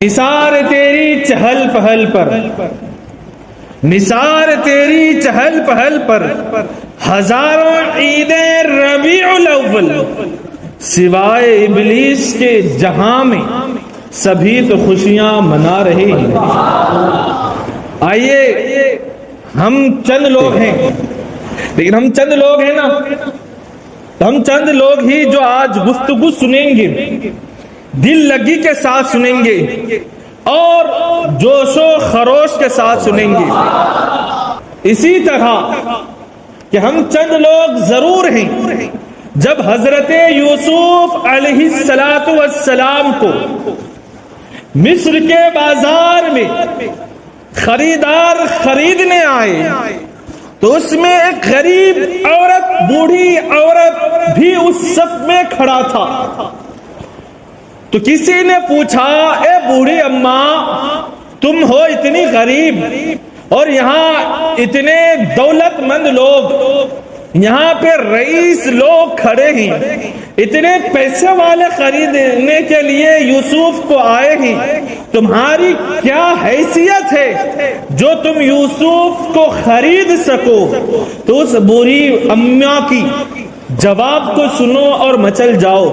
نثار تیری چہل پہل پر، نثار تیری چہل پہل پر، ہزاروں عیدیں ربیع الاول، سوائے ابلیس کے جہاں میں سبھی تو خوشیاں منا رہے ہیں۔ آئیے ہم چند لوگ ہیں، لیکن ہم چند لوگ ہیں نا، تو ہم چند لوگ ہی جو آج گفتگو سنیں گے، دل لگی کے ساتھ سنیں گے اور جوش و خروش کے ساتھ سنیں گے۔ اسی طرح کہ ہم چند لوگ ضرور ہیں، جب حضرت یوسف علیہ السلام کو مصر کے بازار میں خریدار خریدنے آئے تو اس میں ایک غریب عورت، بوڑھی عورت بھی اس صف میں کھڑا تھا۔ تو کسی نے پوچھا، اے بوڑھی اماں، تم ہو اتنی غریب اور یہاں اتنے دولت مند لوگ، یہاں پہ رئیس لوگ کھڑے ہیں، اتنے پیسے والے خریدنے کے لیے یوسف کو آئے ہیں، تمہاری کیا حیثیت ہے جو تم یوسف کو خرید سکو؟ تو اس بوڑھی اماں کی جواب کو سنو اور مچل جاؤ۔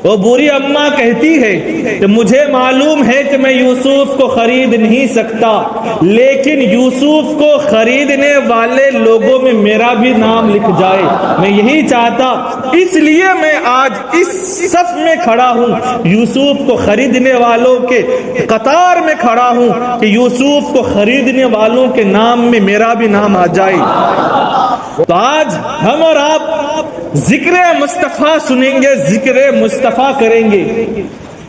وہ بوڑھی اماں کہتی ہے کہ مجھے معلوم ہے کہ میں یوسف کو خرید نہیں سکتا، لیکن یوسف کو خریدنے والے لوگوں میں میرا بھی نام لکھ جائے، میں یہی چاہتا، اس لیے میں آج اس صف میں کھڑا ہوں، یوسف کو خریدنے والوں کے قطار میں کھڑا ہوں کہ یوسف کو خریدنے والوں کے نام میں میرا بھی نام آ جائے۔ تو آج ہم اور آپ ذکر مصطفیٰ سنیں گے، ذکر مصطفیٰ کریں گے۔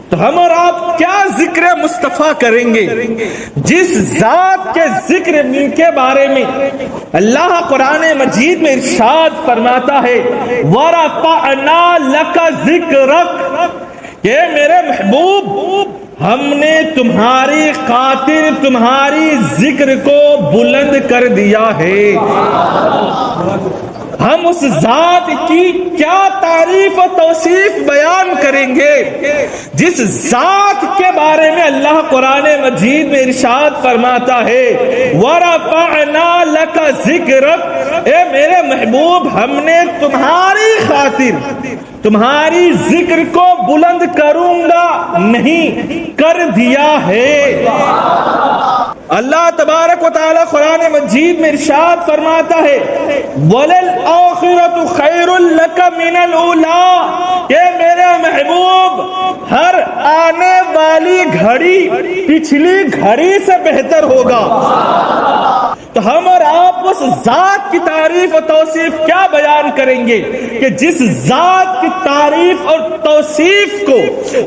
تو ہم اور آپ کیا ذکر مصطفیٰ کریں گے؟ جس ذات کے ذکر کے بارے میں اللہ قرآن مجید میں ارشاد فرماتا ہے، وَرَفَعْنَا لَكَ ذِكْرَكَ، کہ میرے محبوب ہم نے تمہاری خاطر تمہاری ذکر کو بلند کر دیا ہے۔ ہم اس ذات کی کیا تعریف و توصیف بیان کریں گے جس ذات کے بارے میں اللہ قرآن مجید میں ارشاد فرماتا ہے، وَرَفَعْنَا لَكَ ذِكْرَكَ، اے میرے محبوب ہم نے تمہاری خاطر تمہاری ذکر کو بلند کروں گا نہیں، کر دیا ہے۔ اللہ تبارک و تعالی قرآن مجید میں ارشاد فرماتا ہے، وَلَلْآخِرَةُ خَيْرٌ لَكَ مِنَ الْأُولَىٰ، کہ میرے محبوب ہر آنے والی گھڑی پچھلی گھڑی سے بہتر ہوگا۔ تو ہم اور آپ اس ذات کی تعریف و توصیف کیا بیان کریں گے کہ جس ذات کی تعریف اور توصیف کو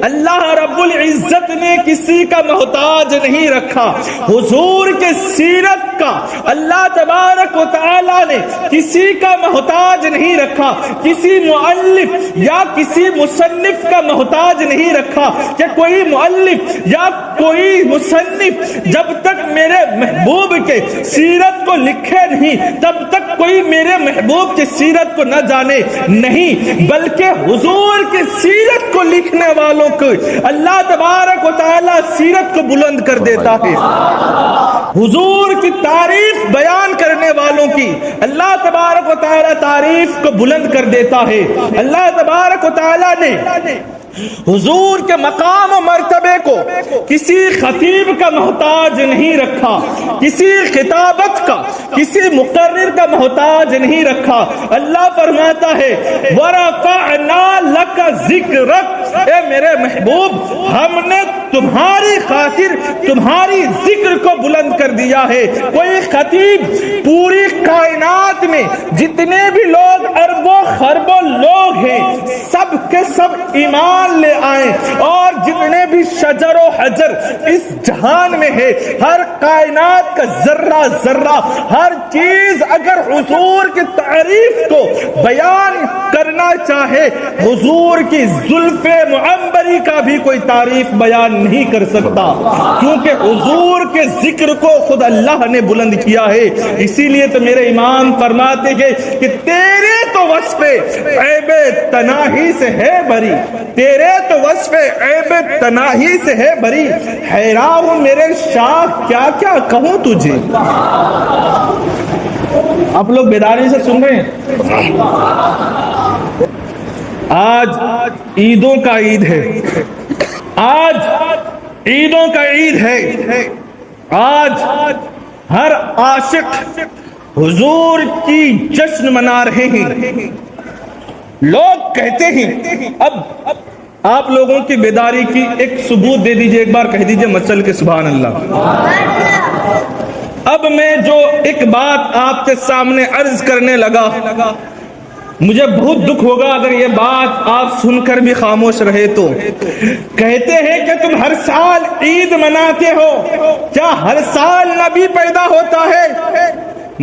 اللہ رب العزت نے کسی کا محتاج نہیں رکھا، حضور کے سیرت کا اللہ تبارک و تعالی نے کسی کا محتاج نہیں رکھا، کسی مؤلف یا کسی مصنف کا محتاج نہیں رکھا کہ کوئی مؤلف یا کوئی مصنف جب تک میرے محبوب کے سیرت کو لکھے نہیں تب تک کوئی میرے محبوب کی سیرت کو نہ جانے نہیں، بلکہ حضور کی سیرت کو لکھنے والوں کو اللہ تبارک و تعالی سیرت کو بلند کر دیتا ہے۔ حضور کی تعریف بیان کرنے والوں کی اللہ تبارک و تعالی تعریف کو بلند کر دیتا ہے۔ اللہ تبارک و تعالی نے حضور کے مقام و مرتبے کو کسی خطیب کا محتاج نہیں رکھا، کسی خطابت کا، کسی مقرر کا محتاج نہیں رکھا۔ اللہ فرماتا ہے، وَرَفَعْنَا لَكَ ذِكْرَكَ، اے میرے محبوب ہم نے تمہاری خاطر تمہاری ذکر کو بلند کر دیا ہے۔ کوئی خطیب پوری کائنات میں جتنے بھی لوگ اربوں خربوں لوگ ہیں سب کے سب ایمان لے آئیں، اور جتنے بھی شجر و حجر اس جہان میں ہے، ہر کائنات کا ذرہ ذرہ ہر چیز اگر حضور کی تعریف کو بیان کرنا چاہے، حضور کی زلف معمبری کا بھی کوئی تعریف بیان نہیں کر سکتا، کیونکہ حضور کے ذکر کو خود اللہ نے بلند کیا ہے۔ اسی لیے تو میرے امام فرماتے ہیں کہ تیرے تو وصف عیب تناہی سے ہے بری، تیرے تو وصف عیب تناہی سے ہے بری، حیران ہوں میرے شاہ کیا کیا کہوں تجھے۔ آپ لوگ بیداری سے سن رہے ہیں؟ آج عیدوں کا عید ہے، آج عیدوں کا عید ہے، آج ہر عاشق حضور کی جشن منا رہے ہیں۔ لوگ کہتے ہیں، اب آپ لوگوں کی بیداری کی ایک ثبوت دے دیجئے، ایک بار کہہ دیجئے مچل کے سبحان اللہ۔ اب میں جو ایک بات آپ کے سامنے عرض کرنے لگا، مجھے بہت دکھ ہوگا اگر یہ بات آپ سن کر بھی خاموش رہے تو۔ کہتے ہیں کہ تم ہر سال عید مناتے ہو، کیا ہر سال نبی پیدا ہوتا ہے؟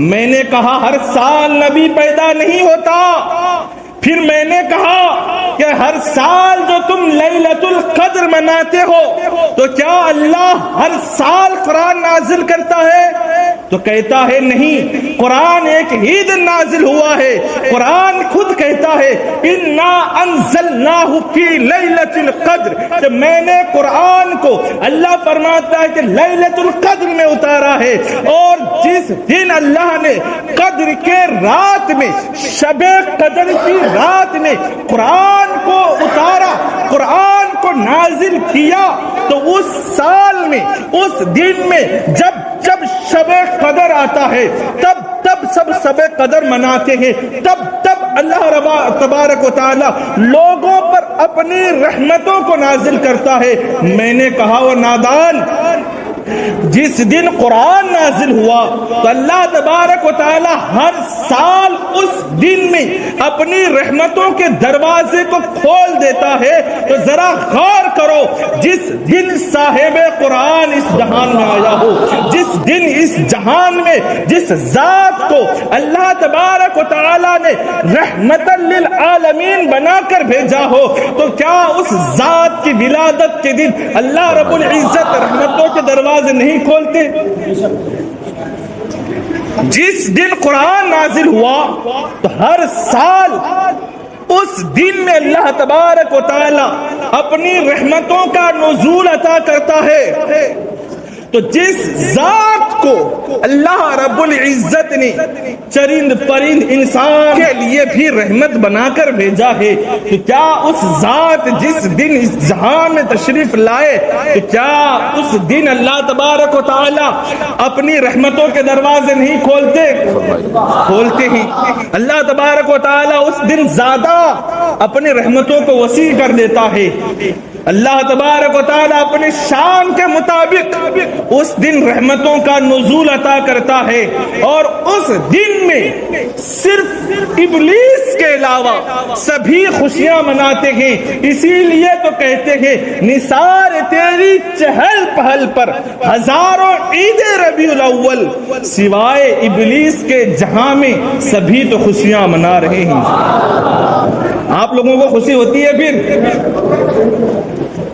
میں نے کہا ہر سال نبی پیدا نہیں ہوتا۔ پھر میں نے کہا کہ ہر سال جو تم لیلۃ القدر مناتے ہو تو کیا اللہ ہر سال قرآن نازل کرتا ہے؟ تو کہتا ہے نہیں، قرآن ایک ہی دن نازل ہوا ہے۔ قرآن خود کہتا ہے انا انزلناہ فی لیلۃ القدر، کہ میں نے قرآن کو، اللہ فرماتا ہے کہ لیلۃ القدر میں اتارا ہے، اور جس دن اللہ نے قدر کے رات میں، شب قدر کی رات میں قرآن کو اتارا، قرآن کو نازل کیا، تو اس سال میں، اس دن میں جب شب قدر آتا ہے تب سب شب قدر مناتے ہیں، تب اللہ تبارک و تعالی لوگوں پر اپنی رحمتوں کو نازل کرتا ہے۔ میں نے کہا وہ نادان، جس دن قرآن نازل ہوا تو اللہ تبارک و تعالی ہر سال اس دن میں اپنی رحمتوں کے دروازے کو کھول دیتا ہے۔ تو ذرا غور کرو، جس دن صاحب قرآن اس جہان میں آیا ہو، جس دن اس جہان میں جس ذات کو اللہ تبارک و تعالی نے رحمت للعالمین بنا کر بھیجا ہو، تو کیا اس ذات کی ولادت کے دن اللہ رب العزت رحمتوں کے دروازے نہیں کھولتے؟ جس دن قرآن نازل ہوا تو ہر سال اس دن میں اللہ تبارک و تعالی اپنی رحمتوں کا نزول عطا کرتا ہے۔ تو جس ذات کو اللہ رب العزت نے چرند پرند انسان کے لیے بھی رحمت بنا کر بھیجا ہے، تو کیا اس ذات جس دن اس جہان میں تشریف لائے تو کیا اس دن اللہ تبارک و تعالی اپنی رحمتوں کے دروازے نہیں کھولتے؟ کھولتے ہیں۔ اللہ تبارک و تعالی اس دن زیادہ اپنی رحمتوں کو وسیع کر دیتا ہے۔ اللہ تبارک و تعالیٰ اپنی شان کے مطابق اس دن رحمتوں کا نزول عطا کرتا ہے، اور اس دن میں صرف ابلیس کے علاوہ سبھی خوشیاں مناتے ہیں۔ اسی لیے تو کہتے ہیں نثار تیری چہل پہل پر ہزاروں عید ربیع الاول، سوائے ابلیس کے جہاں میں سبھی تو خوشیاں منا رہے ہیں۔ آپ لوگوں کو خوشی ہوتی ہے؟ پھر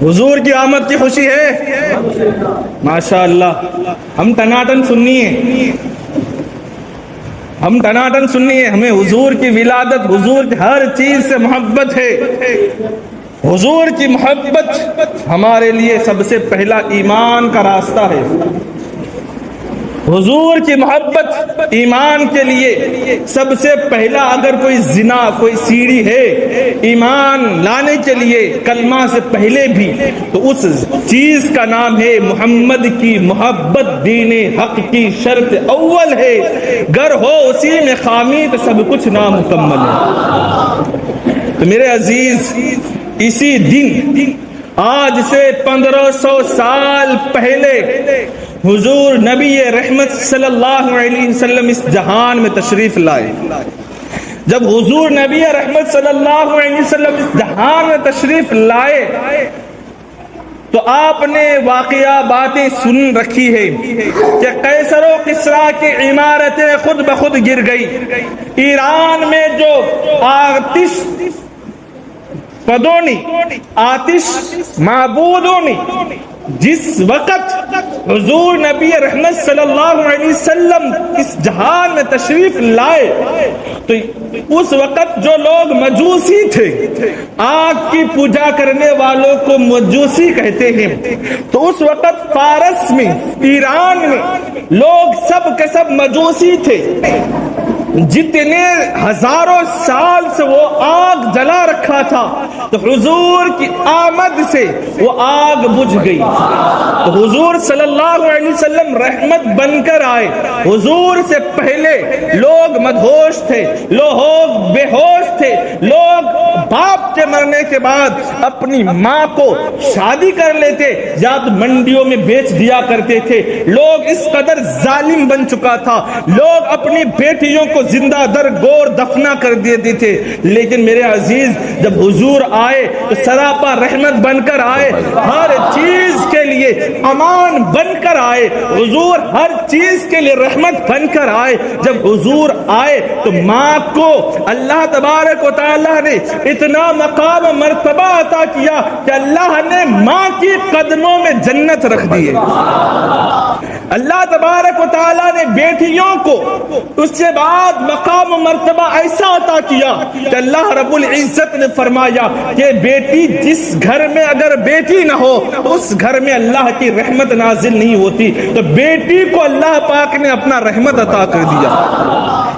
حضور کی آمد کی خوشی ہے؟ ماشاءاللہ۔ ہم ٹناٹن سننی ہے، ہم ٹناٹن سننی ہے، ہمیں حضور کی ولادت، حضور کی ہر چیز سے محبت ہے۔ حضور کی محبت ہمارے لیے سب سے پہلا ایمان کا راستہ ہے۔ حضور کی محبت ایمان کے لیے سب سے پہلا، اگر کوئی زنا، کوئی سیڑھی ہے ایمان لانے کے لیے کلمہ سے پہلے بھی، تو اس چیز کا نام ہے محمد کی محبت۔ دین حق کی شرط اول ہے، گر ہو اسی میں خامی تو سب کچھ نامکمل ہے۔ تو میرے عزیز، اسی دن آج سے 1500 سال پہلے حضور نبی رحمت صلی اللہ علیہ وسلم اس جہان میں تشریف لائے۔ جب حضور نبی رحمت صلی اللہ علیہ وسلم اس جہان میں تشریف لائے تو آپ نے واقعہ باتیں سن رکھی ہے کہ قیصر و کسریٰ کی عمارتیں خود بخود گر گئی، ایران میں جو آتش پدوں نے، آتش معبودوں نے جس وقت حضور نبی رحمت صلی اللہ علیہ وسلم اس جہان میں تشریف لائے تو اس وقت جو لوگ مجوسی تھے، آگ کی پوجا کرنے والوں کو مجوسی کہتے ہیں، تو اس وقت فارس میں، ایران میں لوگ سب کے سب مجوسی تھے، جتنے ہزاروں سال سے وہ آگ جلا رکھا تھا، تو حضور کی آمد سے وہ آگ بجھ گئی، تو حضور صلی اللہ علیہ وسلم رحمت بن کر آئے۔ حضور سے پہلے لوگ مدہوش تھے، لوگ بے ہوش تھے، لوگ باپ کے مرنے کے بعد اپنی ماں کو شادی کر لیتے یا تو منڈیوں میں بیچ دیا کرتے تھے، لوگ اس قدر ظالم بن چکا تھا، لوگ اپنی بیٹیوں کو زندہ در گور دفنا کر دیتے تھے، لیکن میرے عزیز جب حضور آئے تو سراپا رحمت بن کر آئے، ہر چیز کے لیے امان بن کر آئے، حضور ہر چیز کے لیے رحمت بن کر آئے۔ جب حضور آئے تو ماں کو اللہ تبارک و تعالیٰ نے اتنا مقام و مرتبہ عطا کیا کہ اللہ نے ماں کی قدموں میں جنت رکھ دی ہے۔ اللہ تبارک و تعالیٰ نے بیٹیوں کو اس کے بعد مقام و مرتبہ ایسا عطا کیا کہ اللہ رب العزت نے فرمایا کہ بیٹی جس گھر میں اگر بیٹی نہ ہو اس گھر میں اللہ کی رحمت نازل نہیں ہوتی، تو بیٹی کو اللہ پاک نے اپنا رحمت عطا کر دیا۔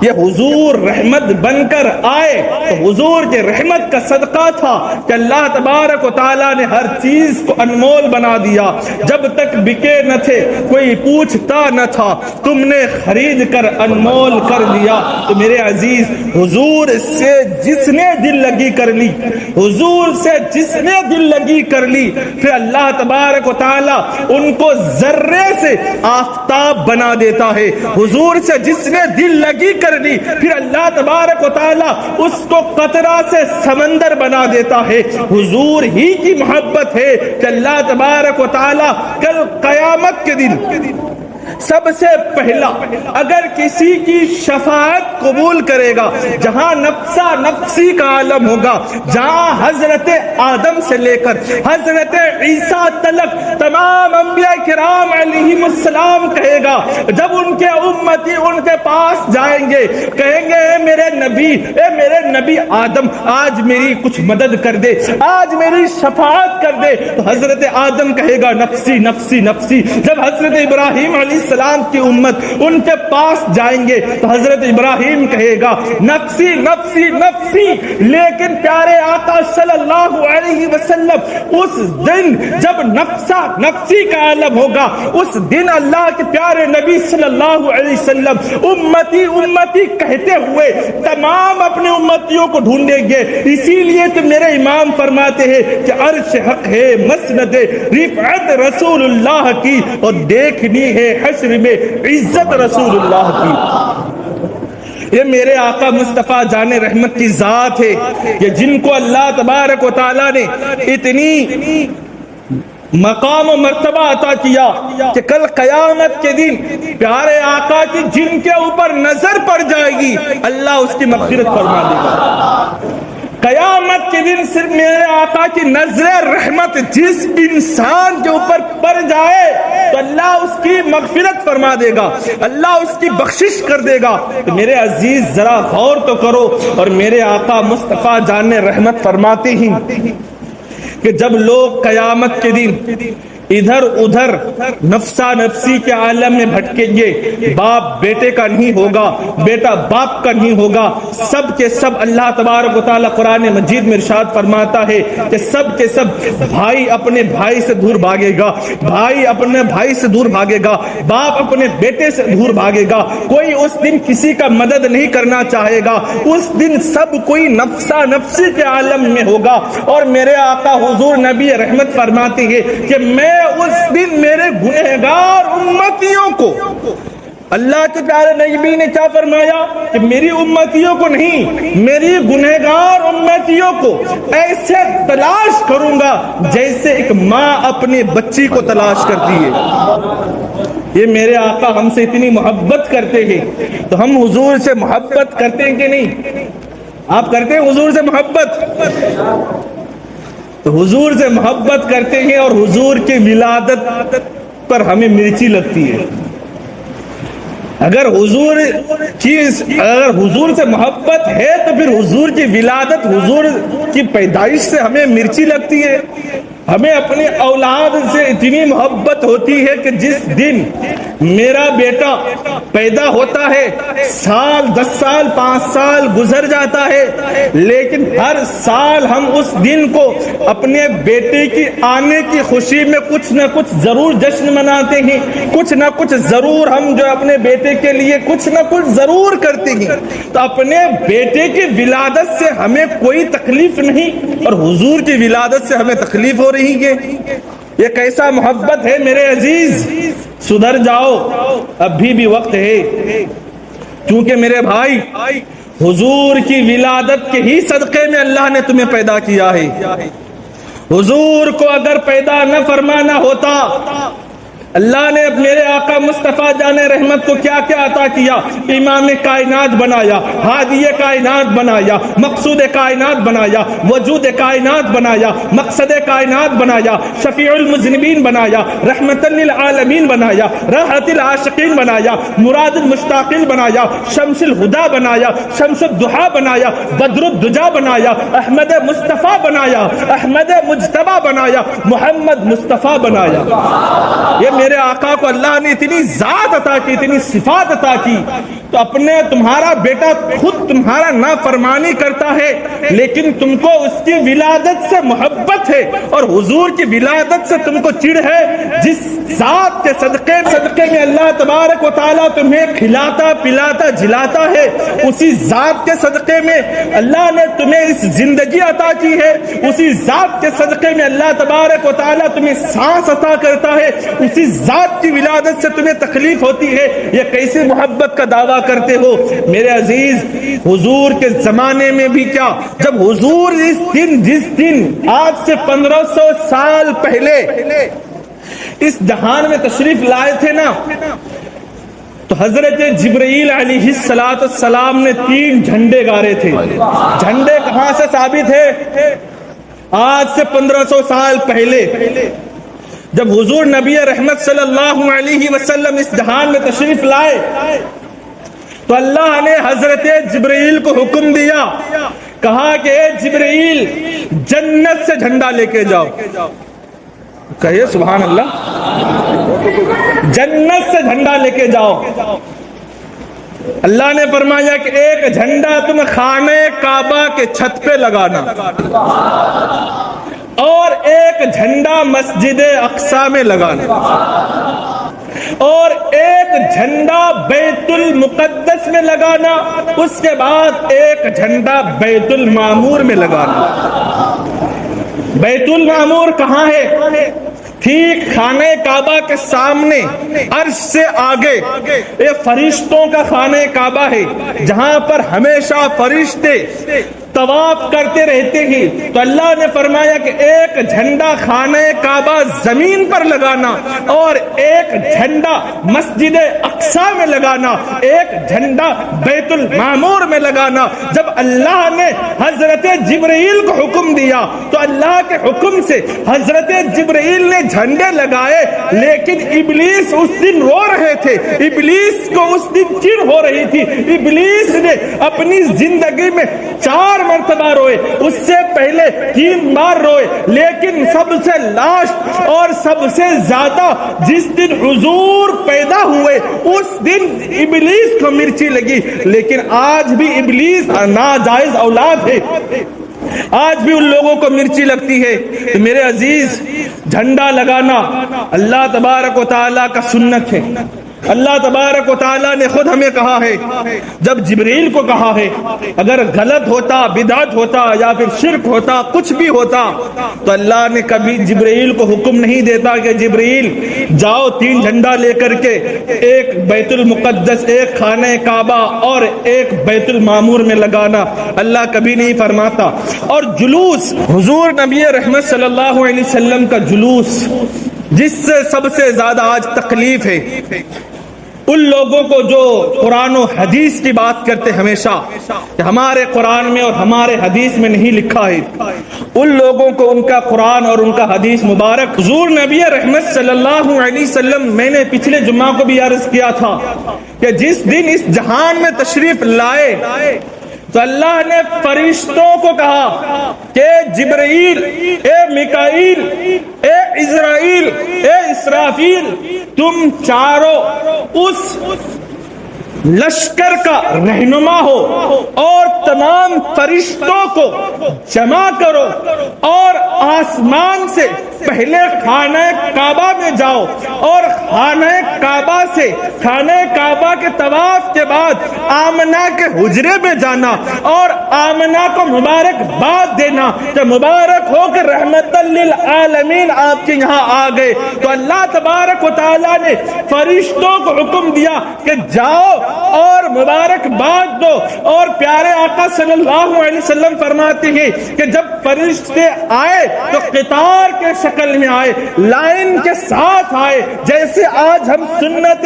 یہ حضور رحمت بن کر آئے تو حضور کے رحمت کا صدقہ تھا کہ اللہ تبارک و تعالیٰ نے ہر چیز کو انمول بنا دیا۔ جب تک بکے نہ تھے کوئی پوچھتا نہ تھا، تم نے خرید کر انمول کر لیا۔ تو میرے عزیز حضور سے جس نے دل لگی کر لی، حضور سے جس نے دل لگی کر لی، پھر اللہ تبارک و تعالیٰ ان کو ذرے سے آفتاب بنا دیتا ہے۔ حضور سے جس نے دل لگی کر لی، پھر اللہ تبارک و تعالیٰ اس کو قطرہ سے سمندر بنا دیتا ہے۔ حضور ہی کی محبت ہے کہ اللہ تبارک و تعالیٰ کل قیامت کے دن سب سے پہلا اگر کسی کی شفاعت قبول کرے گا، جہاں نفسا نفسی کا عالم ہوگا، جہاں حضرت آدم سے لے کر حضرت عیسیٰ تلک تمام انبیاء کرام علیہم السلام کہے گا، جب ان کے امتی ان کے پاس جائیں گے کہیں گے اے میرے نبی آدم آج میری کچھ مدد کر دے، آج میری شفاعت کر دے، تو حضرت آدم کہے گا نفسی نفسی نفسی۔ جب حضرت ابراہیم علیہ السلام کی امت ان کے پاس جائیں گے تو حضرت ابراہیم کہے گا نفسی نفسی نفسی۔ لیکن پیارے آقا صلی اللہ علیہ وسلم اس دن جب نفسا نفسی کا عالم ہوگا، اس دن اللہ کے پیارے نبی صلی اللہ علیہ وسلم امتی امتی کہتے ہوئے تمام اپنے امتیوں کو ڈھونڈیں گے۔ اسی لیے تو میرے امام فرماتے ہیں کہ عرش حق ہے مسند رفعت رسول اللہ کی، اور دیکھنی ہے حشر میں عزت رسول اللہ کی۔ یہ میرے آقا مصطفیٰ جان رحمت کی ذات ہے کہ جن کو اللہ تبارک و تعالیٰ نے اتنی مقام و مرتبہ عطا کیا کہ کل قیامت کے دن پیارے آقا کی جن کے اوپر نظر پڑ جائے گی اللہ اس کی مغفرت فرما دے گا۔ قیامت کے دن صرف میرے آقا کی نظر رحمت جس انسان کے اوپر پڑ جائے تو اللہ اس کی مغفرت فرما دے گا، اللہ اس کی بخشش کر دے گا۔ تو میرے عزیز ذرا غور تو کرو، اور میرے آقا مصطفیٰ جان رحمت فرماتے ہیں کہ جب لوگ قیامت کے دن ادھر ادھر نفسا نفسی کے عالم میں بھٹکیں گے، باپ بیٹے کا نہیں ہوگا، بیٹا باپ کا نہیں ہوگا، سب کے سب اللہ تبارک و تعالیٰ قرآن مجید میں ارشاد فرماتا ہے کہ سب کے سب بھائی اپنے بھائی سے دور بھاگے گا، بھائی اپنے بھائی سے دور بھاگے گا، باپ اپنے بیٹے سے دور بھاگے گا، کوئی اس دن کسی کا مدد نہیں کرنا چاہے گا، اس دن سب کوئی نفسا نفسی کے عالم میں ہوگا۔ اور میرے آقا حضور نبی رحمت فرماتے ہیں کہ میں اس دن میرے گنہگار امتیوں کو، اللہ کے پیارے نبی نے کیا فرمایا کہ میری امتیوں کو نہیں، میری گنہگار امتیوں کو ایسے تلاش کروں گا جیسے ایک ماں اپنے بچی کو تلاش کرتی ہے۔ یہ میرے آقا ہم سے اتنی محبت کرتے ہیں تو ہم حضور سے محبت کرتے ہیں کہ نہیں؟ آپ کرتے ہیں حضور سے محبت؟ تو حضور سے محبت کرتے ہیں اور حضور کی ولادت پر ہمیں مرچی لگتی ہے. اگر حضور سے محبت ہے تو پھر حضور کی ولادت، حضور کی پیدائش سے ہمیں مرچی لگتی ہے. ہمیں اپنی اولاد سے اتنی محبت ہوتی ہے کہ جس دن میرا بیٹا پیدا ہوتا ہے، سال 10 سال 5 سال گزر جاتا ہے، لیکن ہر سال ہم اس دن کو اپنے بیٹے کی آنے کی خوشی میں کچھ نہ کچھ ضرور جشن مناتے ہیں، کچھ نہ کچھ ضرور ہم جو اپنے بیٹے کے لیے کچھ نہ کچھ ضرور کرتے ہیں. تو اپنے بیٹے کی ولادت سے ہمیں کوئی تکلیف نہیں، اور حضور کی ولادت سے ہمیں تکلیف ہو رہی ہے. یہ کیسا محبت ہے میرے عزیز. سدھر جاؤ، ابھی بھی وقت ہے. کیونکہ میرے بھائی، حضور کی ولادت کے ہی صدقے میں اللہ نے تمہیں پیدا کیا ہے. حضور کو اگر پیدا نہ فرمانا ہوتا، اللہ نے میرے آقا مصطفیٰ جان رحمت کو کیا کیا عطا کیا؟ امام کائنات بنایا، ہادی کائنات بنایا، مقصود کائنات بنایا، وجود کائنات بنایا، مقصد کائنات بنایا، شفیع المذنبین بنایا، رحمت للعالمین بنایا، راحت العاشقین بنایا، مراد المشتاقین بنایا، شمس الہدا بنایا، شمس الضحیٰ بنایا، بدر الدجا بنایا، احمد مصطفیٰ بنایا، احمد مجتبیٰ بنایا، محمد مصطفیٰ بنایا. یہ میرے آقا کو اللہ نے اتنی ذات عطا کی، اتنی صفات عطا کی. تو اپنے تمہارا بیٹا خود تمہارا نافرمانی کرتا ہے، لیکن تم کو اس کی ولادت سے محبت ہے، اور حضور کی ولادت سے تم کو چڑ ہے. جس ذات کے صدقے میں اللہ تبارک و تعالیٰ تمہیں کھلاتا پلاتا جلاتا ہے، اسی ذات کے صدقے میں اللہ نے تمہیں اس زندگی عطا کی ہے، اسی ذات کے صدقے میں اللہ تبارک و تعالیٰ تمہیں سانس عطا کرتا ہے، اسی ذات کی ولادت سے تمہیں تکلیف ہوتی ہے. یہ کیسی محبت کا دعویٰ کرتے ہو میرے عزیز. حضور کے زمانے میں بھی کیا، جب حضور جس دن آج سے 1500 سال پہلے اس جہان میں تشریف لائے تھے نا، تو حضرت جبرائیل علیہ السلام نے 3 جھنڈے گاڑے تھے. جھنڈے کہاں سے ثابت ہے؟ آج سے 1500 سال پہلے جب حضور نبی رحمت صلی اللہ علیہ وسلم اس جہان میں تشریف لائے، تو اللہ نے حضرت جبرائیل کو حکم دیا، کہا کہ اے جبرائیل جنت سے جھنڈا لے کے جاؤ. کہیے سبحان اللہ. جنت سے جھنڈا لے کے جاؤ. اللہ نے فرمایا کہ ایک جھنڈا تم خانہ کعبہ کے چھت پہ لگانا، اور ایک جھنڈا مسجد اقصی میں لگانا، اور ایک جھنڈا بیت المقدس میں لگانا، اس کے بعد ایک جھنڈا بیت المعمور میں لگانا. بیت المعمور کہاں ہے؟ ٹھیک خانہ کعبہ کے سامنے عرش سے آگے. یہ فرشتوں کا خانہ کعبہ ہے، جہاں پر ہمیشہ فرشتے طواف کرتے رہتے ہیں. تو اللہ نے فرمایا کہ ایک جھنڈا خانہ کعبہ زمین پر لگانا، اور ایک جھنڈا مسجد اقصی میں لگانا، ایک جھنڈا بیت المعمور میں لگانا. جب اللہ نے حضرت جبرائیل کو حکم دیا تو اللہ کے حکم سے حضرت جبرائیل نے جھنڈے لگائے، لیکن ابلیس اس دن رو رہے تھے. ابلیس کو اس دن چڑ ہو رہی تھی. ابلیس نے اپنی زندگی میں 4 مرتبہ روئے، اس سے پہلے 3 بار روئے، لیکن سب سے لاسٹ اور سب سے زیادہ جس دن حضور پیدا ہوئے اس دن ابلیس کو مرچی لگی. لیکن آج بھی ابلیس ناجائز اولاد ہے، آج بھی ان لوگوں کو مرچی لگتی ہے. تو میرے عزیز، جھنڈا لگانا اللہ تبارک و تعالیٰ کا سنت ہے. اللہ تبارک و تعالیٰ نے خود ہمیں کہا ہے، جب جبرائیل کو کہا ہے اگر غلط ہوتا، بدعت ہوتا یا پھر شرک ہوتا، کچھ بھی ہوتا، تو اللہ نے کبھی جبرائیل کو حکم نہیں دیتا کہ جبرائیل جاؤ 3 جھنڈا لے کر کے ایک بیت المقدس، ایک خانہ کعبہ اور ایک بیت المعمور میں لگانا. اللہ کبھی نہیں فرماتا. اور جلوس، حضور نبی رحمت صلی اللہ علیہ وسلم کا جلوس جس سے سب سے زیادہ آج تکلیف ہے، ان لوگوں کو جو قرآن و حدیث کی بات کرتے ہمیشہ کہ ہمارے قرآن میں اور ہمارے حدیث میں نہیں لکھا ہے، ان لوگوں کو ان کا قرآن اور ان کا حدیث مبارک حضور نبی رحمت صلی اللہ علیہ وسلم، میں نے پچھلے جمعہ کو بھی عرض کیا تھا کہ جس دن اس جہان میں تشریف لائے تو اللہ نے فرشتوں کو کہا کہ جبرائیل، اے میکائیل، اے عزرائیل، اے اسرافیل، تم چاروں اس لشکر کا رہنما ہو اور تمام فرشتوں کو جمع کرو اور آسمان سے پہلے خانہ کعبہ میں جاؤ اور خانہ کعبہ سے خانہ کعبہ کے طواف کے بعد آمنہ کے حجرے میں جانا اور آمنہ کو مبارکباد دینا کہ مبارک ہو کہ رحمت للعالمین آپ کے یہاں آ گئے۔ تو اللہ تبارک و تعالیٰ نے فرشتوں کو حکم دیا کہ جاؤ اور مبارکباد دو، اور پیارے آقا صلی اللہ علیہ وسلم فرماتے ہیں کہ جب فرشتے آئے تو قطار کے شکل میں آئے، لائن کے ساتھ آئے، جیسے آج ہم سنت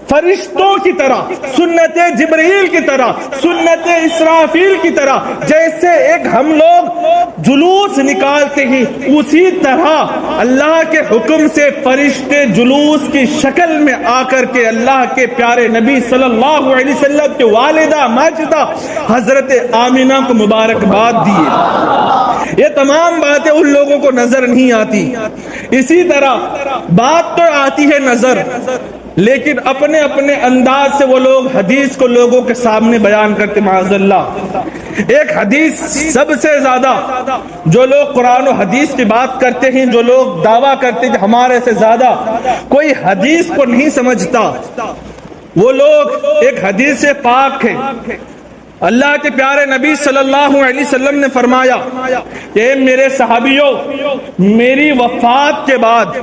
فرشتوں کی طرح، سنت جبرائیل کی طرح، سنت اسرافیل کی طرح جیسے ایک ہم لوگ جلوس نکالتے ہیں، اسی طرح اللہ کے حکم سے فرشتے جلوس کی شکل میں آ کر کے اللہ کے پیارے نبی صلی اللہ علیہ وسلم کے والدہ ماجدہ حضرت آمینہ کو مبارکباد دیے۔ یہ تمام باتیں ان لوگوں کو نظر نہیں آتی، اسی طرح بات تو آتی ہے نظر، لیکن اپنے اپنے انداز سے وہ لوگ حدیث کو لوگوں کے سامنے بیان کرتے۔ معاذ اللہ، ایک حدیث سب سے زیادہ جو لوگ قرآن و حدیث کی بات کرتے ہیں، جو لوگ دعویٰ کرتے ہیں کہ ہمارے سے زیادہ کوئی حدیث کو نہیں سمجھتا، وہ لوگ ایک حدیث سے پاک ہے۔ اللہ کے پیارے نبی صلی اللہ علیہ وسلم نے فرمایا کہ میرے صحابیوں، میری وفات کے بعد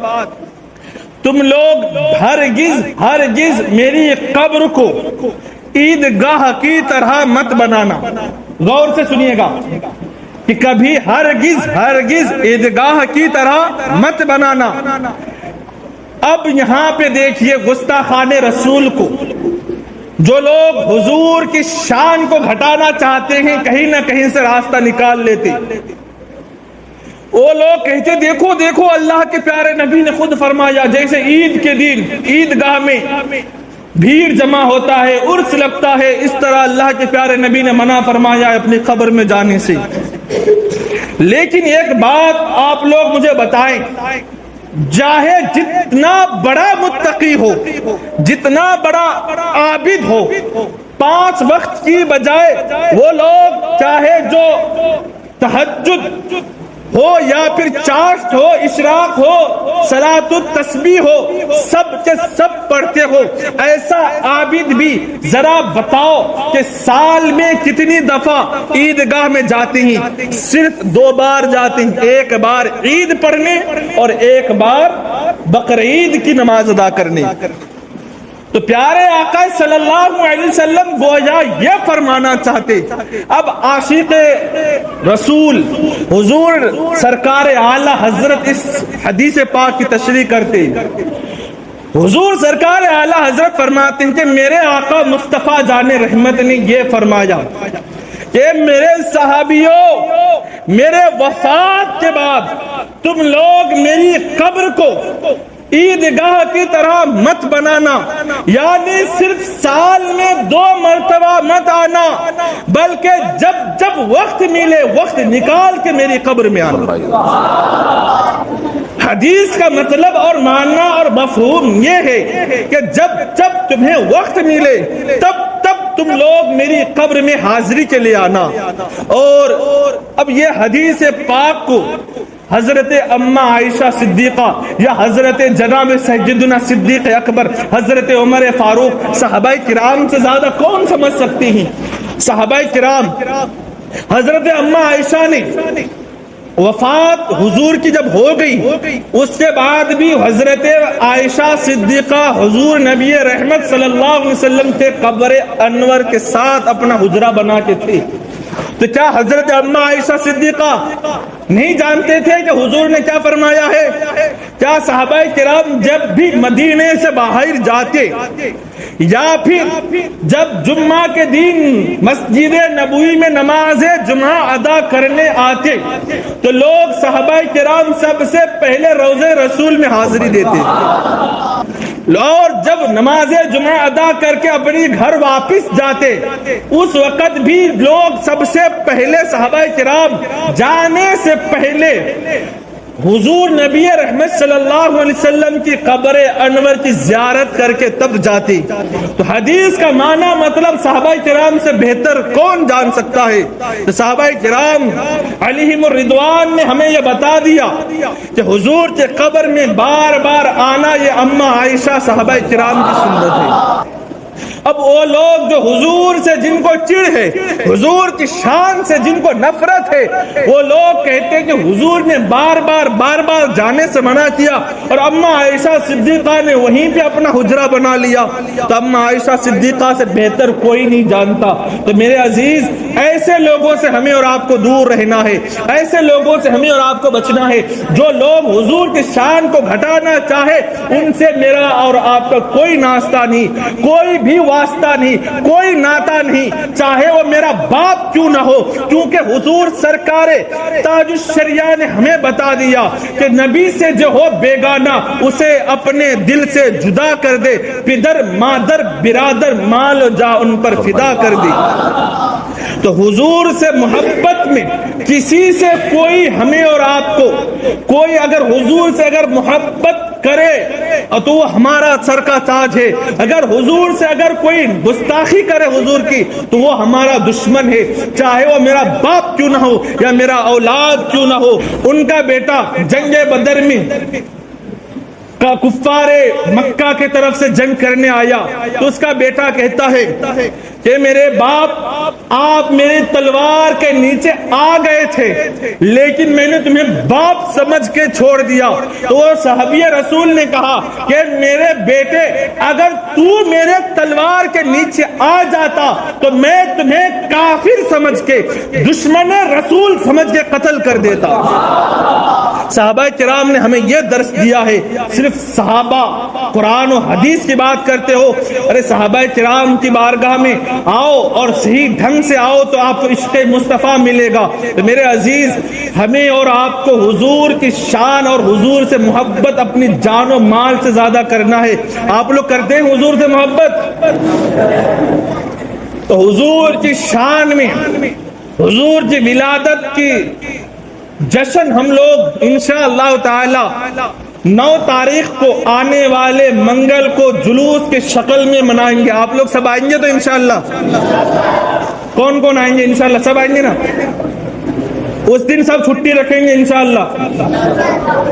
تم لوگ ہرگز میری قبر کو عیدگاہ کی طرح مت بنانا۔ غور سے سنیے گا کہ کبھی ہرگز عیدگاہ کی طرح مت بنانا۔ اب یہاں پہ دیکھیے گستاخان رسول کو، جو لوگ حضور کی شان کو گھٹانا چاہتے ہیں کہیں نہ کہیں سے راستہ نکال لیتے۔ وہ لوگ کہتے دیکھو دیکھو اللہ کے پیارے نبی نے خود فرمایا، جیسے عید کے دن عیدگاہ میں بھیڑ جمع ہوتا ہے، عرس لگتا ہے، اس طرح اللہ کے پیارے نبی نے منع فرمایا اپنی قبر میں جانے سے۔ لیکن ایک بات آپ لوگ مجھے بتائیں، چاہے جتنا بڑا متقی ہو، جتنا بڑا عابد ہو، 5 وقت کی بجائے وہ لوگ چاہے جو تہجد ہو یا پھر چاشت ہو، اشراق ہو، صلاۃ التسبیح ہو، سب کے سب پڑھتے ہو، ایسا عابد بھی ذرا بتاؤ کہ سال میں کتنی دفعہ عیدگاہ میں جاتے ہیں؟ صرف 2 بار جاتے ہیں، ایک بار عید پڑھنے اور ایک بار بقرعید کی نماز ادا کرنے۔ تو پیارے آقا صلی اللہ علیہ وسلم گویا یہ فرمانا چاہتے، اب عاشق رسول حضور سرکار اعلی حضرت اس حدیث پاک کی تشریح کرتے، حضور سرکار اعلی حضرت فرماتے ہیں کہ میرے آقا مصطفیٰ جان رحمت نے یہ فرمایا کہ میرے صحابیوں، میرے وفات کے بعد تم لوگ میری قبر کو عیدگاہ کی طرح مت بنانا، یعنی صرف سال میں 2 مرتبہ مت آنا، بلکہ جب وقت ملے وقت نکال کے میری قبر میں آنا۔ حدیث کا مطلب اور معنی اور مفہوم یہ ہے کہ جب تمہیں وقت ملے تب تم لوگ میری قبر میں حاضری کے لیے آنا۔ اور اب یہ حدیث پاک کو حضرت اما عائشہ صدیقہ یا حضرت جناب سیدنا صدیق اکبر، حضرت عمر فاروق، صحابہ کرام سے زیادہ کون سمجھ سکتے ہیں؟ صحابہ کرام، حضرت اما عائشہ نے وفات حضور کی جب ہو گئی، اس کے بعد بھی حضرت عائشہ صدیقہ حضور نبی رحمت صلی اللہ علیہ وسلم کے قبر انور کے ساتھ اپنا حجرہ بنا کے تھے۔ تو کیا حضرت اما عائشہ صدیقہ نہیں جانتے تھے کہ حضور نے کیا فرمایا ہے؟ کیا صحابہ کرام جب بھی مدینے سے باہر جاتے یا پھر جب جمعہ کے دن مسجد نبوی میں نماز جمعہ ادا کرنے آتے تو لوگ صحابہ کرام سب سے پہلے روضہ رسول میں حاضری دیتے، اور جب نماز جمعہ ادا کر کے اپنی گھر واپس جاتے اس وقت بھی لوگ سب سے پہلے صحابہ کرام جانے سے پہلے حضور نبی رحمت صلی اللہ علیہ وسلم کی قبر انور کی زیارت کر کے تب جاتی۔ تو حدیث کا معنی مطلب صحابہ کرام سے بہتر کون جان سکتا ہے؟ تو صحابہ کرام علیہم الرضوان نے ہمیں یہ بتا دیا کہ حضور کے قبر میں بار بار آنا یہ اما عائشہ صحابہ کرام کی سنت ہے۔ اب وہ لوگ جو حضور سے جن کو چڑ ہے، حضور کی شان سے جن کو نفرت ہے، وہ لوگ کہتے ہیں کہ حضور نے بار بار جانے سے منع کیا اور اما عائشہ صدیقہ نے وہیں پہ اپنا حجرہ بنا لیا، تو اما عائشہ صدیقہ سے بہتر کوئی نہیں جانتا۔ تو میرے عزیز، ایسے لوگوں سے ہمیں اور آپ کو دور رہنا ہے، ایسے لوگوں سے ہمیں اور آپ کو بچنا ہے جو لوگ حضور کی شان کو گھٹانا چاہے، ان سے میرا اور آپ کا کوئی ناستہ نہیں، کوئی بھی واسطہ نہیں، کوئی ناتا نہیں، چاہے وہ میرا باپ کیوں نہ ہو، کیونکہ حضور سرکار تاج الشریعہ نے ہمیں بتا دیا کہ نبی سے جو ہو بیگانہ اسے اپنے دل سے جدا کر دے، پدر مادر برادر مال و جا ان پر فدا کر دی۔ تو حضور سے محبت میں کسی سے کوئی ہمیں اور آپ کو کوئی اگر حضور سے اگر محبت کرے تو وہ ہمارا سر کا تاج ہے، اگر حضور سے اگر کوئی گستاخی کرے حضور کی تو وہ ہمارا دشمن ہے، چاہے وہ میرا باپ کیوں نہ ہو یا میرا اولاد کیوں نہ ہو۔ ان کا بیٹا جنگ بدر میں کفار مکہ کے طرف سے جنگ کرنے آیا تو اس کا بیٹا کہتا ہے کہ میرے باپ، آپ میری تلوار کے نیچے آ گئے تھے لیکن میں نے تمہیں باپ سمجھ کے چھوڑ دیا۔ تو وہ صحابی رسول نے کہا کہ میرے بیٹے، اگر تو میرے تلوار کے نیچے آ جاتا تو میں تمہیں کافر سمجھ کے، دشمن رسول سمجھ کے قتل کر دیتا۔ صحابہ کرام نے ہمیں یہ درس دیا ہے۔ صرف صحابہ قرآن و حدیث کی بات کرتے ہو، ارے صحابہ کرام کی بارگاہ میں آؤ اور صحیح ڈھنگ سے آؤ تو آپ کو عشق مصطفیٰ ملے گا۔ تو میرے عزیز، ہمیں اور آپ کو حضور کی شان اور حضور سے محبت اپنی جان و مال سے زیادہ کرنا ہے۔ آپ لوگ کرتے ہیں حضور سے محبت؟ تو حضور کی شان میں، حضور کی ولادت کی جشن ہم لوگ انشاءاللہ تعالی 9 تاریخ کو آنے والے منگل کو جلوس کے شکل میں منائیں گے۔ آپ لوگ سب آئیں گے تو انشاءاللہ؟ کون کون آئیں گے انشاءاللہ؟ سب آئیں گے نا؟ اس دن سب چھٹی رکھیں گے انشاءاللہ،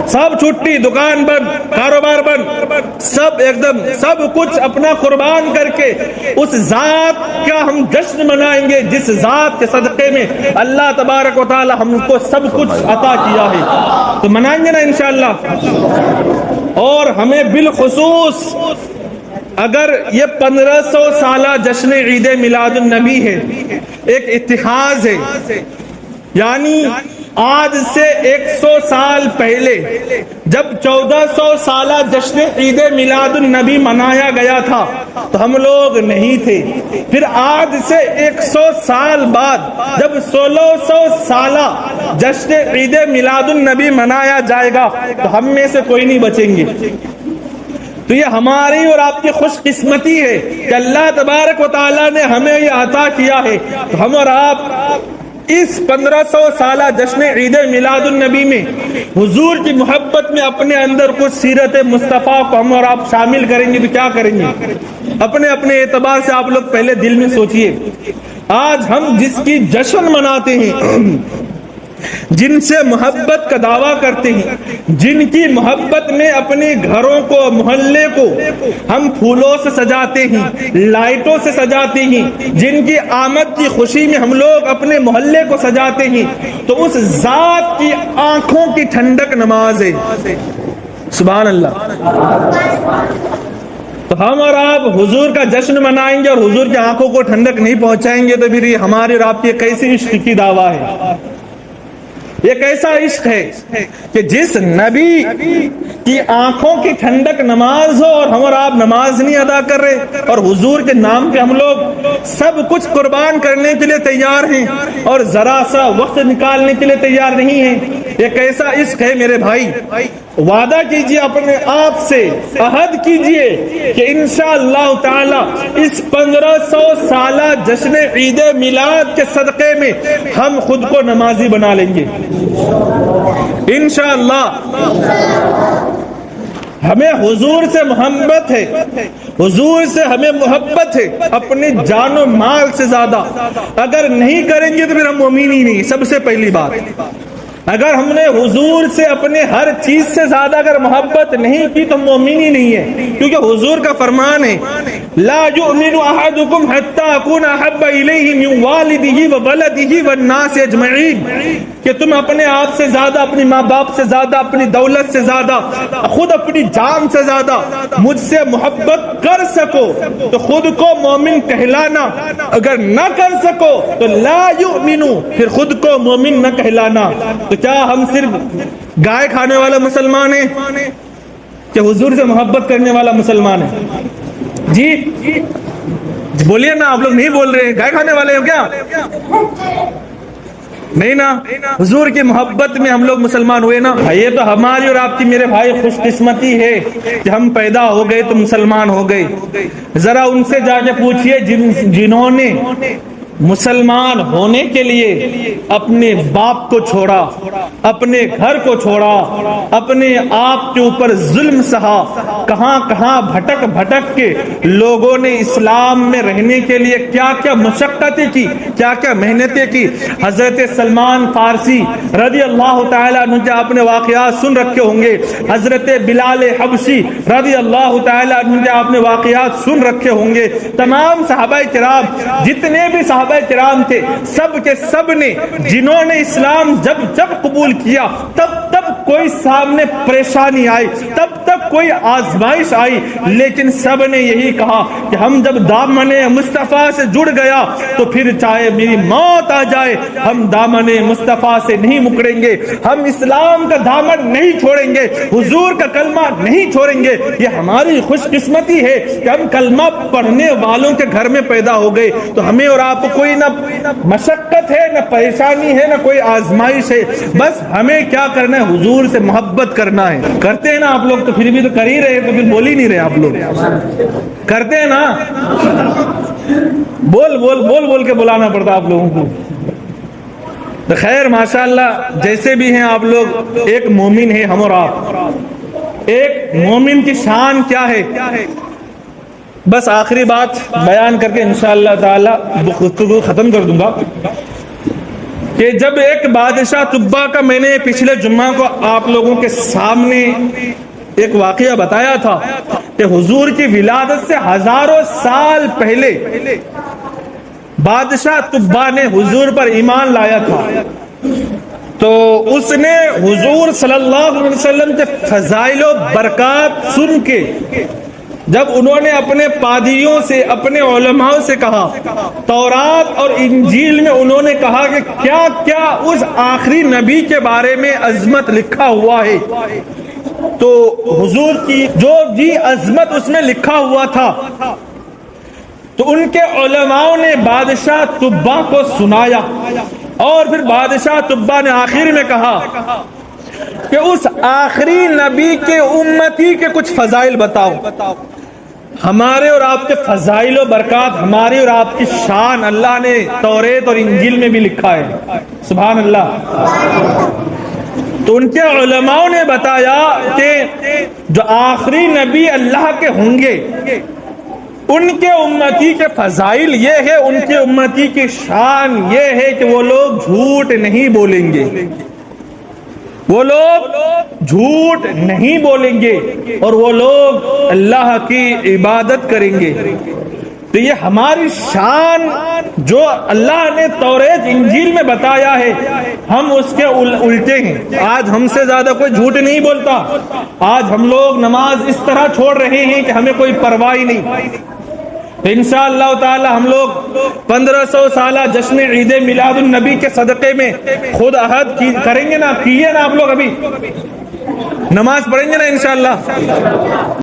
سب چھٹی، دکان بند، کاروبار بند، سب ایک دم سب کچھ اپنا قربان کر کے اس ذات کا ہم جشن منائیں گے جس ذات کے صدقے میں اللہ تبارک و تعالی ہم کو سب کچھ عطا کیا ہے۔ تو منائیں گے نا انشاءاللہ؟ اور ہمیں بالخصوص اگر یہ 1500 سالہ جشن عید میلاد النبی ہے، ایک اتحاد ہے، یعنی آج سے 100 سال پہلے جب 1400 سالہ جشن عید میلاد النبی منایا گیا تھا تو ہم لوگ نہیں تھے، پھر آج سے 100 سال بعد جب 1600 سالہ جشن عید میلاد النبی منایا جائے گا تو ہم میں سے کوئی نہیں بچیں گے۔ تو یہ ہماری اور آپ کی خوش قسمتی ہے کہ اللہ تبارک و تعالیٰ نے ہمیں یہ عطا کیا ہے۔ تو ہم اور آپ اس 1500 سالہ جشن عید میلاد النبی میں حضور کی محبت میں اپنے اندر کچھ سیرت مصطفیٰ کو ہم اور آپ شامل کریں گے تو کیا کریں گے؟ اپنے اپنے اعتبار سے آپ لوگ پہلے دل میں سوچئے، آج ہم جس کی جشن مناتے ہیں، جن سے محبت کا دعویٰ کرتے ہیں، جن کی محبت میں اپنے گھروں کو، محلے کو ہم پھولوں سے سجاتے ہیں، لائٹوں سے سجاتے ہیں، جن کی آمد کی خوشی میں ہم لوگ اپنے محلے کو سجاتے ہیں، تو اس ذات کی آنکھوں کی ٹھنڈک نماز ہے۔ سبحان اللہ۔ تو ہم اور آپ حضور کا جشن منائیں گے اور حضور کی آنکھوں کو ٹھنڈک نہیں پہنچائیں گے، تو پھر یہ ہماری اور آپ کی کیسی عشق کی دعویٰ ہے؟ یہ کیسا عشق ہے کہ جس نبی کی آنکھوں کی ٹھنڈک نماز ہو اور ہم اور آپ نماز نہیں ادا کر رہے، اور حضور کے نام پہ ہم لوگ سب کچھ قربان کرنے کے لیے تیار ہیں اور ذرا سا وقت نکالنے کے لیے تیار نہیں ہیں۔ یہ کیسا عشق ہے میرے بھائی؟ وعدہ کیجئے اپنے آپ سے، عہد کیجئے کہ انشاءاللہ تعالی اس 1500 سالہ جشن عید میلاد کے صدقے میں ہم خود کو نمازی بنا لیں گے انشاءاللہ۔ ہمیں حضور سے محبت ہے، حضور سے ہمیں محبت ہے اپنی جان و مال سے زیادہ۔ اگر نہیں کریں گے تو پھر ہم مومن ہی نہیں۔ سب سے پہلی بات، اگر ہم نے حضور سے اپنے ہر چیز سے زیادہ اگر محبت نہیں کی تو مومن ہی نہیں ہے، کیونکہ حضور کا فرمان ہے لا یؤمن احدکم حتی اکون احب الیہ من والدہ وولدہ والناس اجمعین، کہ تم اپنے آپ سے زیادہ، اپنی ماں باپ سے زیادہ، اپنی دولت سے زیادہ، خود اپنی جان سے زیادہ مجھ سے محبت کر سکو تو خود کو مومن کہلانا، اگر نہ کر سکو تو لا یؤمنو، پھر خود کو مومن نہ کہلانا۔ تو کیا ہم صرف گائے کھانے والا مسلمان ہیں کہ حضور سے محبت کرنے والا مسلمان ہے؟ جی بولیے نا، آپ لوگ نہیں بول رہے ہیں، گائے کھانے والے ہو کیا؟ نہیں نا، حضور کی محبت میں ہم لوگ مسلمان ہوئے نا۔ یہ تو ہماری اور آپ کی میرے بھائی خوش قسمتی ہے کہ ہم پیدا ہو گئے تو مسلمان ہو گئے۔ ذرا ان سے جا کے پوچھئے جنہوں نے مسلمان ہونے کے لیے اپنے باپ کو چھوڑا، اپنے گھر کو چھوڑا، اپنے آپ کے اوپر ظلم سہا، کہاں کہاں بھٹک بھٹک کے لوگوں نے اسلام میں رہنے کے لیے کیا کیا مشقتیں کی، کیا کیا محنتیں کی۔ حضرت سلمان فارسی رضی اللہ تعالیٰ عنہ کے آپ نے واقعات سن رکھے ہوں گے، حضرت بلال حبشی رضی اللہ تعالیٰ عنہ کے آپ نے واقعات سن رکھے ہوں گے۔ تمام صحابہ کرام، جتنے بھی صحابہ کرام تھے، سب کے سب نے، جنہوں نے اسلام جب جب قبول کیا، تب تب کوئی سامنے پریشانی آئی، تب تب کوئی آزمائش آئی، لیکن سب نے یہی کہا کہ ہم جب دامن مصطفیٰ سے جڑ گیا تو پھر چاہے میری موت آ جائے ہم دامن مصطفیٰ سے نہیں مکڑیں گے، ہم اسلام کا دامن نہیں چھوڑیں گے، حضور کا کلمہ نہیں چھوڑیں گے۔ یہ ہماری خوش قسمتی ہے کہ ہم کلمہ پڑھنے والوں کے گھر میں پیدا ہو گئے، تو ہمیں اور آپ کو کوئی نہ مشقت ہے، نہ پریشانی ہے، نہ کوئی آزمائش ہے، بس ہمیں کیا کرنا ہے؟ حضور سے محبت کرنا ہے۔ کرتے ہیں نا آپ لوگ؟ تو پھر بھی تو کر ہی رہے، تو پھر بول ہی نہیں رہے آپ لوگ، کرتے ہیں نا؟ بول بول بول بول کے بلانا پڑتا آپ لوگوں کو۔ تو خیر ماشاءاللہ، جیسے بھی ہیں آپ لوگ، ایک مومن ہے ہم اور آپ۔ ایک مومن کی شان کیا ہے؟ بس آخری بات بیان کر کے انشاءاللہ تعالی گفتگو ختم کر دوں گا کہ جب ایک بادشاہ طبا کا میں نے پچھلے جمعہ کو آپ لوگوں کے سامنے ایک واقعہ بتایا تھا کہ حضور کی ولادت سے ہزاروں سال پہلے بادشاہ طبا نے حضور پر ایمان لایا تھا، تو اس نے حضور صلی اللہ علیہ وسلم کے فضائل و برکات سن کے جب انہوں نے اپنے پادریوں سے، اپنے علماء سے کہا، تورات اور انجیل میں انہوں نے کہا کہ کیا کیا اس آخری نبی کے بارے میں عظمت لکھا ہوا ہے، تو حضور کی جو بھی عظمت اس میں لکھا ہوا تھا، تو ان کے علماء نے بادشاہ طبا کو سنایا، اور پھر بادشاہ طبا نے آخر میں کہا کہ اس آخری نبی کے امتی کے کچھ فضائل بتاؤ۔ ہمارے اور آپ کے فضائل و برکات، ہماری اور آپ کی شان اللہ نے توریت اور انجیل میں بھی لکھا ہے، سبحان اللہ۔ تو ان کے علماء نے بتایا کہ جو آخری نبی اللہ کے ہوں گے ان کے امتی کے فضائل یہ ہے، ان کے امتی کی شان یہ ہے کہ وہ لوگ جھوٹ نہیں بولیں گے، وہ لوگ جھوٹ نہیں بولیں گے، اور وہ لوگ اللہ کی عبادت کریں گے۔ تو یہ ہماری شان جو اللہ نے توریت انجیل میں بتایا ہے، ہم اس کے الٹے ہیں۔ آج ہم سے زیادہ کوئی جھوٹ نہیں بولتا، آج ہم لوگ نماز اس طرح چھوڑ رہے ہیں کہ ہمیں کوئی پرواہ ہی نہیں۔ انشاءاللہ تعالی ہم لوگ 1500 سالہ جشن عید میلاد النبی کے صدقے میں خود عہد کریں گے نا، کیے نا آپ لوگ، ابھی نماز پڑھیں گے نا انشاءاللہ۔